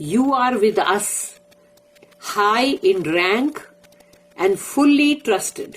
you are with us high in rank and fully trusted.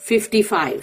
55,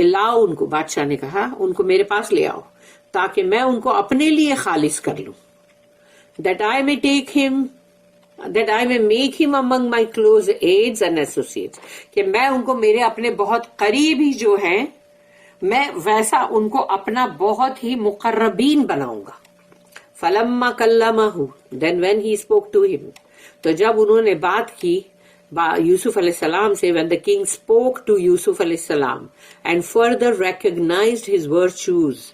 کہ لاؤ ان کو, بادشاہ نے کہا ان کو میرے پاس لے آؤ تاکہ میں ان کو اپنے لیے خالص کر لوں. that I may make him among my close aides and associates, کہ میں ان کو میرے اپنے بہت قریبی جو ہیں میں ویسا ان کو اپنا بہت ہی مقربین بناؤں گا. فَلَمَّا كَلَّمَهُ, then when he spoke to him, تو جب انہوں نے بات کی یوسف علیہ السلام سے, when the king spoke to Yusuf علیہ السلام and further recognized his virtues,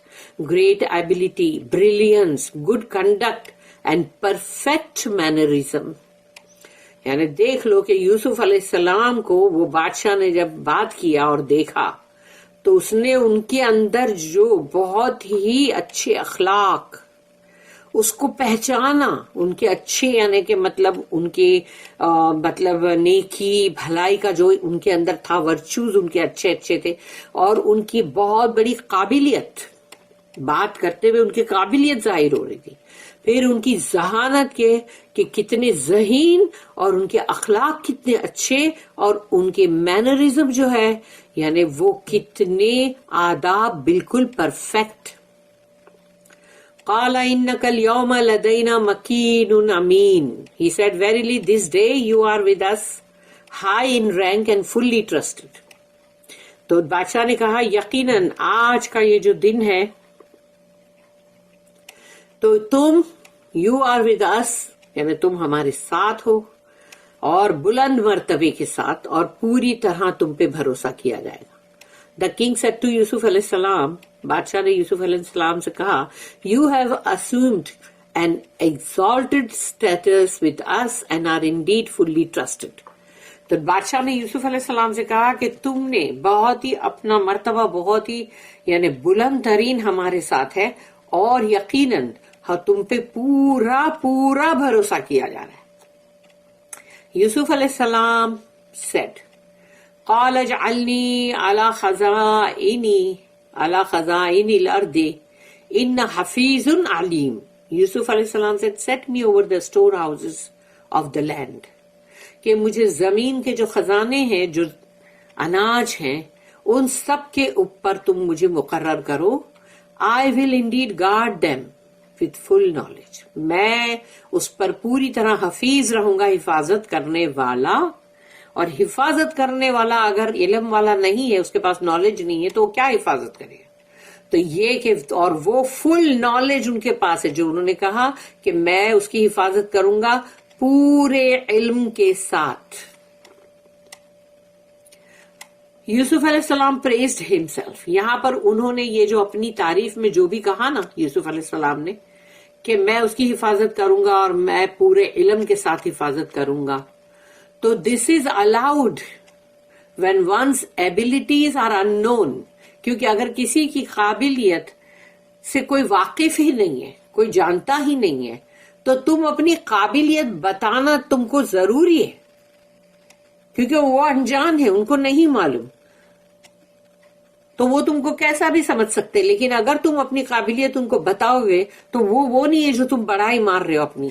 great ability, brilliance, good conduct and perfect mannerism. یعنی دیکھ لو کہ یوسف علیہ السلام کو وہ بادشاہ نے جب بات کیا اور دیکھا تو اس نے ان کے اندر جو بہت ہی اچھے اخلاق اس کو پہچانا, ان کے اچھے یعنی کہ مطلب ان کے مطلب نیکی بھلائی کا جو ان کے اندر تھا, ورچوز ان کے اچھے اچھے تھے, اور ان کی بہت بڑی قابلیت, بات کرتے ہوئے ان کی قابلیت ظاہر ہو رہی تھی. پھر ان کی ذہانت کے کہ کتنے ذہین, اور ان کے اخلاق کتنے اچھے, اور ان کے مینرزم جو ہے یعنی وہ کتنے آداب بالکل پرفیکٹ. قال انک اليوم لدینا مکین امین, he said verily this day you are with us high in rank and fully trusted. تو بادشاہ نے کہا یقیناً آج کا یہ جو دن ہے تو تم you are with us یعنی تم ہمارے ساتھ ہو اور بلند مرتبے کے ساتھ, اور پوری طرح تم پہ بھروسہ کیا جائے گا. The king said to Yusuf علیہ السلام, بادشاہ نے یوسف علیہ السلام سے کہا, you have assumed an exalted status with us and are indeed fully trusted. تو بادشاہ نے یوسف علیہ السلام سے کہا کہ تم نے بہت ہی اپنا مرتبہ بہت ہی یعنی بلند ترین ہمارے ساتھ ہے, اور یقیناً تم پہ پورا پورا بھروسہ کیا جا رہا ہے. یوسف علیہ السلام said, قال اجعلنی علی خزائن الارض ان حفیظ علیم. یوسف علیہ السلام said, set me over the storehouses of the land, کہ مجھے زمین کے جو خزانے ہیں, جو اناج ہیں, ان سب کے اوپر تم مجھے مقرر کرو. I will indeed guard them with full knowledge. میں اس پر پوری طرح حفیظ رہوں گا, حفاظت کرنے والا. اور حفاظت کرنے والا اگر علم والا نہیں ہے, اس کے پاس نالج نہیں ہے, تو وہ کیا حفاظت کرے گا؟ تو یہ کہ اور وہ فل نالج ان کے پاس ہے, جو انہوں نے کہا کہ میں اس کی حفاظت کروں گا پورے علم کے ساتھ. یوسف علیہ السلام praised himself. یہاں پر انہوں نے یہ جو اپنی تعریف میں جو بھی کہا نا یوسف علیہ السلام نے کہ میں اس کی حفاظت کروں گا اور میں پورے علم کے ساتھ حفاظت کروں گا, تو this is allowed when one's abilities are unknown. کیونکہ اگر کسی کی قابلیت سے کوئی واقف ہی نہیں ہے, کوئی جانتا ہی نہیں ہے, تو تم اپنی قابلیت بتانا تم کو ضروری ہے, کیونکہ وہ انجان ہے, ان کو نہیں معلوم, تو وہ تم کو کیسا بھی سمجھ سکتے. لیکن اگر تم اپنی قابلیت ان کو بتاؤ گے تو وہ نہیں ہے جو تم بڑائی مار رہے ہو اپنی.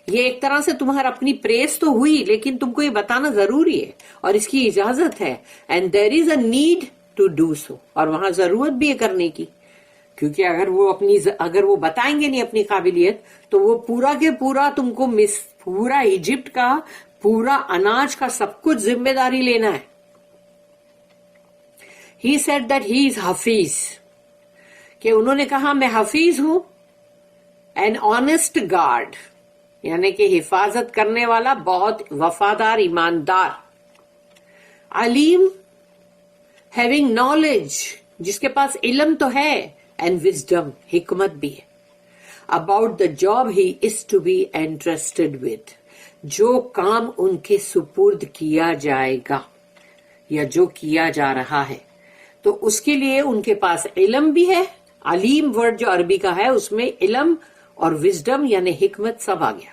یہ ایک طرح سے تمہارا اپنی پریس تو ہوئی, لیکن تم کو یہ بتانا ضروری ہے اور اس کی اجازت ہے. And there is a need to do so, اور وہاں ضرورت بھی ہے کرنے کی, کیونکہ اگر وہ بتائیں گے نہیں اپنی قابلیت تو وہ پورا کے پورا تم کو پورا ایجپٹ کا پورا اناج کا سب کچھ ذمہ داری لینا ہے. He said that he is Hafeez, کہ انہوں نے کہا میں حفیظ ہوں, an honest guard یعنی کہ حفاظت کرنے والا, بہت وفادار ایماندار. علیم having knowledge جس کے پاس علم تو ہے, and wisdom حکمت بھی ہے. about the job he is to be entrusted with جو کام ان کے سپرد کیا جائے گا یا جو کیا جا رہا ہے, تو اس کے لیے ان کے پاس علم بھی ہے. علیم ورڈ جو عربی کا ہے اس میں علم اور وزڈم یعنی حکمت سب آ گیا.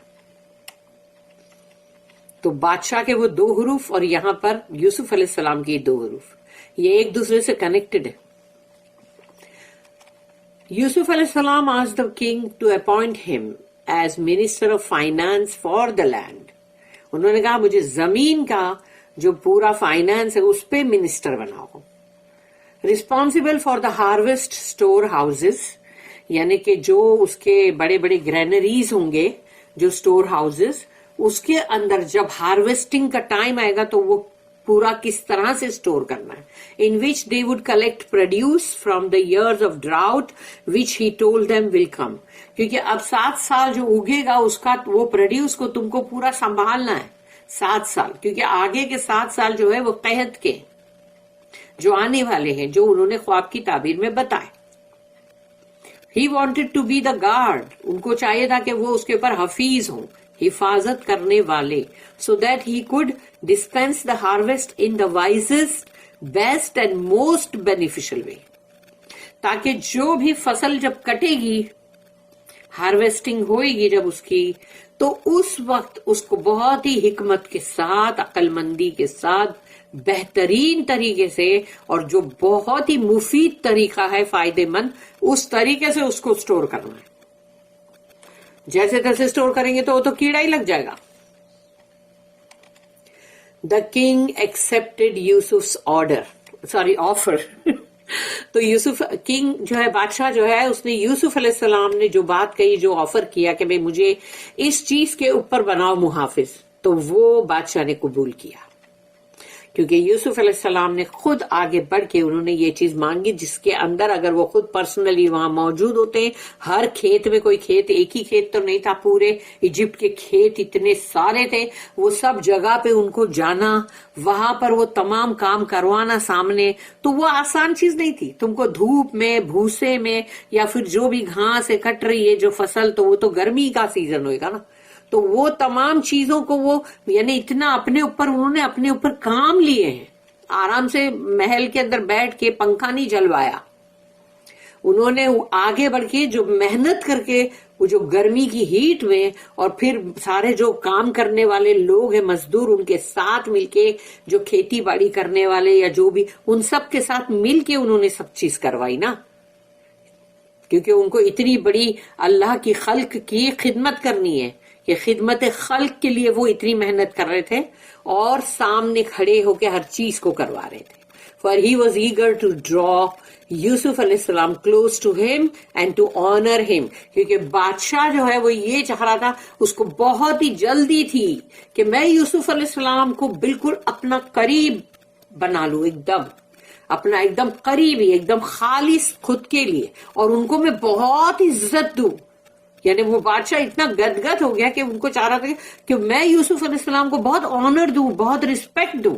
تو بادشاہ کے وہ 2 حروف اور یہاں پر یوسف علیہ السلام کے 2 حروف, یہ ایک دوسرے سے کنیکٹڈ ہے. یوسف علیہ السلام asked the king to appoint him as minister of finance for the land. انہوں نے کہا مجھے زمین کا جو پورا فائنانس ہے اس پہ منسٹر بناؤ. responsible for the harvest store houses, یعنی کہ جو اس کے بڑے بڑے گرینریز ہوں گے, جو اسٹور ہاؤسز, اس کے اندر جب ہارویسٹنگ کا ٹائم آئے گا تو وہ پورا کس طرح سے اسٹور کرنا ہے. In which they would collect produce from the years of drought which he told them will come, کیونکہ اب 7 سال جو اگے گا اس کا وہ پروڈیوس کو تم کو پورا سنبھالنا ہے 7 سال, کیونکہ آگے کے 7 سال جو ہے وہ قحط کے جو آنے والے ہیں, جو انہوں نے خواب کی تعبیر میں بتائے. He wanted to be the guard. ان کو چاہیے تھا کہ وہ اس کے اوپر حفیظ ہوں, حفاظت کرنے والے, so that he could dispense the harvest in the wisest, best and most beneficial way. تاکہ جو بھی فصل جب کٹے گی, ہارویسٹنگ ہوئے گی جب اس کی, تو اس وقت اس کو بہت ہی حکمت کے ساتھ, عقل مندی کے ساتھ, بہترین طریقے سے, اور جو بہت ہی مفید طریقہ ہے, فائدے مند, اس طریقے سے اس کو سٹور کرنا ہے. جیسے تیسے سٹور کریں گے تو وہ تو کیڑا ہی لگ جائے گا. The king accepted Yusuf's offer. تو یوسف کنگ جو ہے, بادشاہ جو ہے, اس نے یوسف علیہ السلام نے جو بات کہی, جو آفر کیا کہ بھئی مجھے اس چیز کے اوپر بناؤ محافظ, تو وہ بادشاہ نے قبول کیا, کیونکہ یوسف علیہ السلام نے خود آگے بڑھ کے انہوں نے یہ چیز مانگی, جس کے اندر اگر وہ خود پرسنلی وہاں موجود ہوتے ہیں, ہر کھیت میں, کوئی کھیت ایک ہی کھیت تو نہیں تھا, پورے ایجپٹ کے کھیت اتنے سارے تھے, وہ سب جگہ پہ ان کو جانا, وہاں پر وہ تمام کام کروانا سامنے, تو وہ آسان چیز نہیں تھی. تم کو دھوپ میں, بھوسے میں, یا پھر جو بھی گھاس کٹ رہی ہے جو فصل, تو وہ تو گرمی کا سیزن ہوئے گا نا, تو وہ تمام چیزوں کو وہ یعنی اتنا اپنے اوپر انہوں نے اپنے اوپر کام لیے ہیں. آرام سے محل کے اندر بیٹھ کے پنکھا نہیں جلوایا, انہوں نے آگے بڑھ کے جو محنت کر کے وہ جو گرمی کی ہیٹ میں, اور پھر سارے جو کام کرنے والے لوگ ہیں, مزدور, ان کے ساتھ مل کے, جو کھیتی باڑی کرنے والے یا جو بھی, ان سب کے ساتھ مل کے انہوں نے سب چیز کروائی نا, کیونکہ ان کو اتنی بڑی اللہ کی خلق کی خدمت کرنی ہے, کہ خدمت خلق کے لیے وہ اتنی محنت کر رہے تھے, اور سامنے کھڑے ہو کے ہر چیز کو کروا رہے تھے. For he was eager to draw یوسف علیہ السلام close to him and to honor him, کیونکہ بادشاہ جو ہے وہ یہ چاہ رہا تھا, اس کو بہت ہی جلدی تھی کہ میں یوسف علیہ السلام کو بالکل اپنا قریب بنا لوں, ایک دم اپنا ایک دم قریبی, ایک دم خالص خود کے لیے, اور ان کو میں بہت عزت دوں. یعنی وہ بادشاہ اتنا گدگد ہو گیا کہ ان کو چاہ رہا تھا کہ میں یوسف علیہ السلام کو بہت آنر دوں, بہت ریسپیکٹ دوں.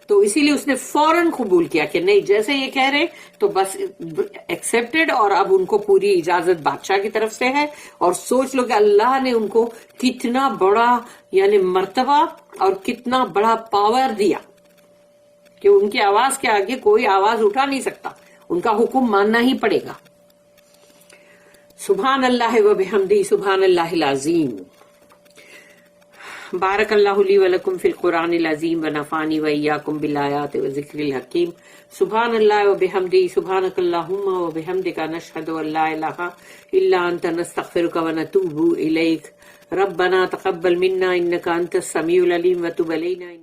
تو اسی لیے اس نے فوراً قبول کیا کہ نہیں, جیسے یہ کہہ رہے تو بس ایکسپٹڈ, اور اب ان کو پوری اجازت بادشاہ کی طرف سے ہے. اور سوچ لو کہ اللہ نے ان کو کتنا بڑا یعنی مرتبہ اور کتنا بڑا پاور دیا کہ ان کی آواز کے آگے کوئی آواز اٹھا نہیں سکتا, ان کا حکم ماننا ہی پڑے گا. سبحان اللہ و بحمدہ, سبحان اللہ العظیم. بارک اللہ لی و لکم فی القرآن العظیم و نفعنی و ایاکم بالآیات و ذکر الحکیم. سبحان اللہ و بحمدہ, سبحانک اللہم و بحمدک, نشہد ان لا الہ الا انت, نستغفرک و نتوب الیک. ربنا تقبل منا انک انت السمیع العلیم و تب علینا.